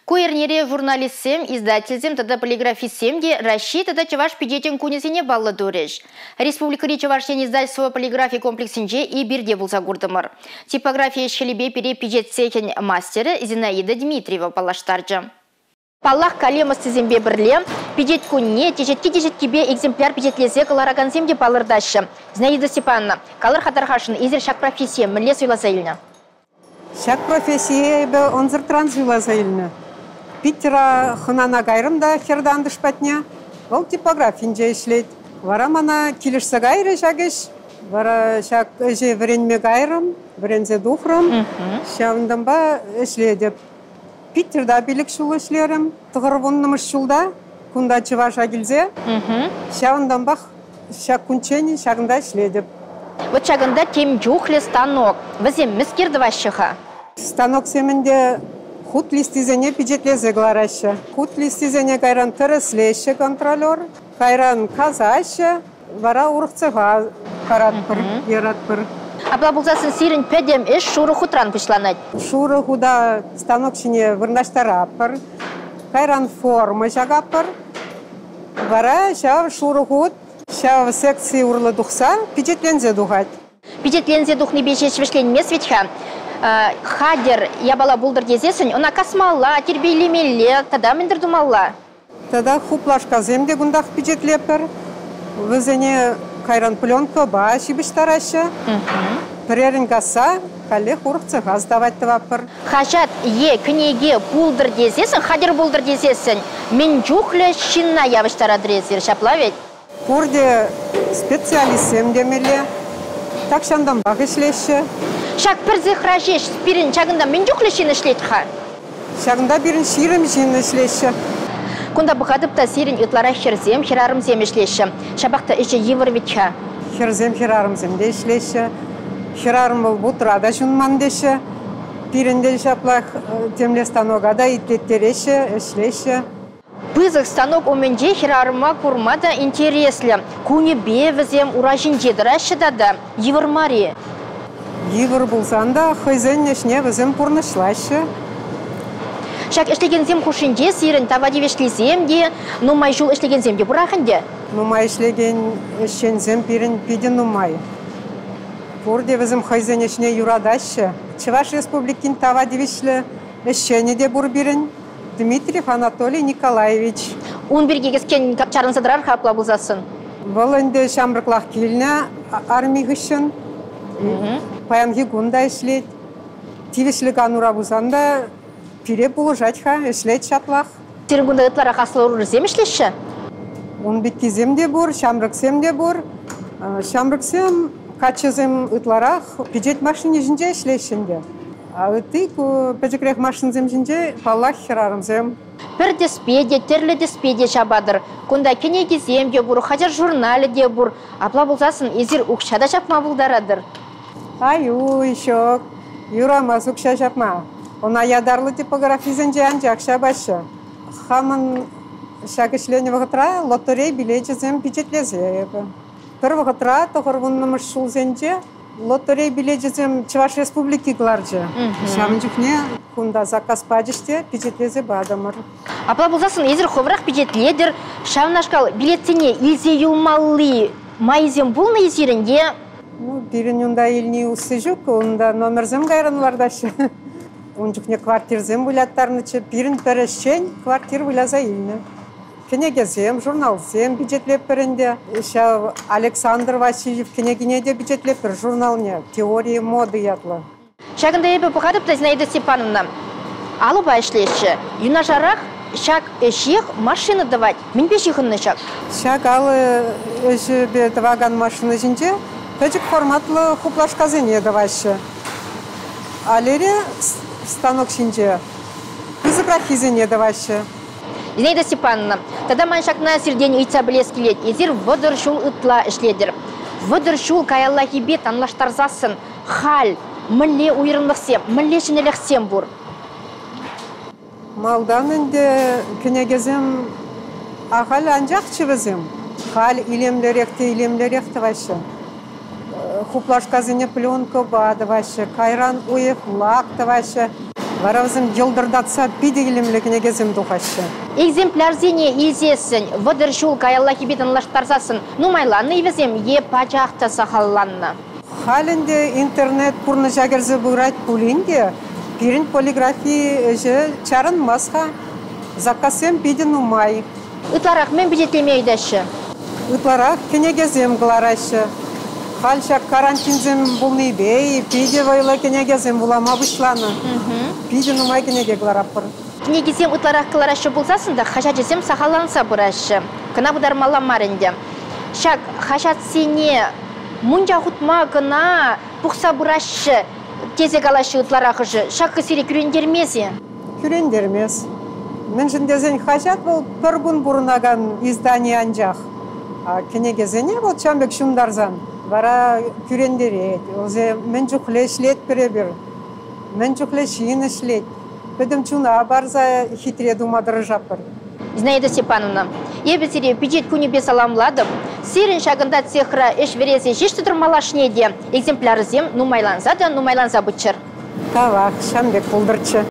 Куернере журналистсем, издательсем, тада полиграфистсем де Рашид тада чаваш пидетен кунесене баллы дуреш. Республика Чавашен издательство полиграфии комплексинже и бирде булса гурдымыр. Типография шелебе пере пиджетсехен мастері Зинаида Дмитриева палаштарджа. Паллах калемас тізембе бірле, пиджет күнне, тежеткебе экземпляр пиджетлесе калараган земде палырдашы. Зинаида Степановна, калыр хатархашын изер шак профессия мүле суйласайлына. Шак профессия бе онзыр транзуйласайлына. Питера хынана гайрымда хердан дышпатня, ол типографинже ишлет. Вара мана килишса гайры шагеш, вара шак эже вренме гайрым, врензе духрым, шавындамба ишледеп. Питерда билік шул ишлерім, тұғырвыннымыш шулда, кунда чываша келзе, шавындамбақ шак күнчені шагында ишледеп. Вот шагында тем жухле станок, візем міскерді вашыға? Станок семінде худ листизене пиджетлезе гларашы. Худ листизене кайран тырыслеші контролер, кайран казашы, вара урықцыға қаратпыр, ератпыр. Абла бұлзасын сирін пәдем эш шуры хутран пышланады. Шуры худа станок шине вырнаштараппыр, кайран формы жағаппыр, вара шав шуры худ, шав секции урлы дұқса, пиджетлензе дұғад. Пиджетлензе дұқны бешеш вешленмес ветха. Хадер ябала булдыр дезесін, она касмалла, тербейлемелле, тада мендір думалла. Тада хуплашка земде гундақ пиджетлепір, візене кайран пленка баши біштарашы, пірерін каса, калех урықцы газ давать тавапыр. Хажат е книге булдыр дезесін, хадер булдыр дезесін, мен жухле шинна явыштара дрезер, шапла ведь? Курде специалист земдемеле, так шандам баг ишлеші. Шак пірзе хражеш, спирин чагында мен жухле шин ишлетха? Шагында бірін ширым шин ишлеші. Кунда бұғадыпта сирин үтлара херзем, херарымзем ишлеші. Шабақта іші евір ветха? Херзем, херарымземде ишлеші. Херарым бұл бұтрада жүнман деші. Пирінде шаплақ темле станогада итлеттереші, ишлеші. Пызық станок оменде херарыма курмада интереслі. Куне бевізем уражин жедірашы дада, евір мари. Евір бұлсанда хойзен нешне візем пұрнышлашы. Шак ішлегензем хушинде сирін тавади вешлиземде, нумай жул ішлегенземде бұрақынде? Нумай ішлеген ішензем пирін пиді нумай. Бұрде візем хойзен нешне юрадашы. Чываш республикин тавади вешлі ішені де бұр бірін. Дмитриев Анатолий Николаевич. Он бірге кескен чарын садырар хапла бұлзасын? Бұл өнде шамрықлақ келіне армий ғышын. Паянги гунда ишлет. Тивешлік анура бұзанда пире бұлы жатха ишлет шаплақ. Сирін гунда ытлара қасылы ұрызем ішлеші? Он биткизем де бұр, шамрықсем де бұр. Шамрықсем качызем ытларақ пиджет машине жінде ішлешінде. А ыты пәжікірек машинзем жінде паллах херарымзем. Бір деспеде, терлі деспеде шабадыр. Кунда кенегізем де бұр, хажар журналы де бұр. Апла бұлзасын езір ұқшада шапма бұлдарадыр. Аю, еще юрамас ұқша шапма. Она ядарлы типографизен жан жақша башы. Хамын шакышлені вғытра лотерей билетжізем пиджетлезе. Бір вғытра тоғырғыннымыш шулзенде лотерей билетжізем Чуваш республики гларжы. Шамын жүхне кунда заказ паджіште пиджетлезе бадамыр. Апла бұлзасын езір ховрақ пиджетледір, шамнашкал билетсене илзе юлмалы майзем бұл на езірінде? Бірін онда еліне ұсы жүк, онда номерзем ғайранлардашы. Он жүхне квартирзем бұляттарнычы, бірін бірішчен квартир бұляза еліне. Кенегезем, журналзем бюджетлеп бірінде. Александр Васильев кенегіне де бюджетлеп бір журналне, теория моды ятлы. Шагында ебі бұқадып Зинаида Степановна, алы байшлеші, юна жарақ шак эшех машина давать, мен бешіхынны шак? Шак алы эші бе даваган машина жінде, пәжік форматлы хуплашказыне давайшы. Алере станок жінде, пызыпрахизыне давайшы. Зинаида Степановна, тада маншакна сирден үйца білес келет, езір вұдыр шул ұтла ішледір. Вұдыр шул каяллахи бет анлаштарзасын, хал, мүлле уйрынлықсем, мүлле шынеліқсем бұр. Малдан önde künegezem ahal ancak çivizim. Hal ilemlerekte vaşı. Хуплашка зене пленка бада vaşı. Kayran uyef lak vaşı. Варазым жолдырдатса пидегілімлі кенегезім дұқашы. Экземпляр зене изесін, вадыр жол каялла кебетін лаштарсасын, нумайланны евізем е пачақты сақалланны. Халінде интернет пұрны жагерзі бұғырайт пулинде, пирин полиграфии жы чарын масха, закасем пиден умай. Ытларақ мен бюджетлемейдеші. Ытларақ кенегезім ғыларашы. Халшак карантинзем бұлны бей, пиде вайла кенегезім бұлама бұшланы. Пиден умай кенеге ғыларапыр. Кенегезем ытларақ қыларашы болсасында, хашачызем сақаланса бұрашы. Кына бұдармала марынде. Шак, хашат сене мұнжа құтма кына бұқса бұрашы тезек алашы ытларақыжы. Шак кісері күрендермезе? Күрендермез. Мен жіндезен хашат бұл бір күн бұрынаған издание анжақ. Кенегезене бұл чамбек шумдарзан. Бара күрендерет. Озе мен жүқле ішлет біребір. Мен жүқле шиын ішлет. Бедім чуна барза хитре думадыры жапыр. Зинаида Степановна, ебезере бюджет күнебе саламладым. Сирин шагында цехра эш вересе жешті тұрмалашнеде. Экземпляры зем нумайланса да нумайланса бұтчыр. Тавақ, шамбек бұлдырчы.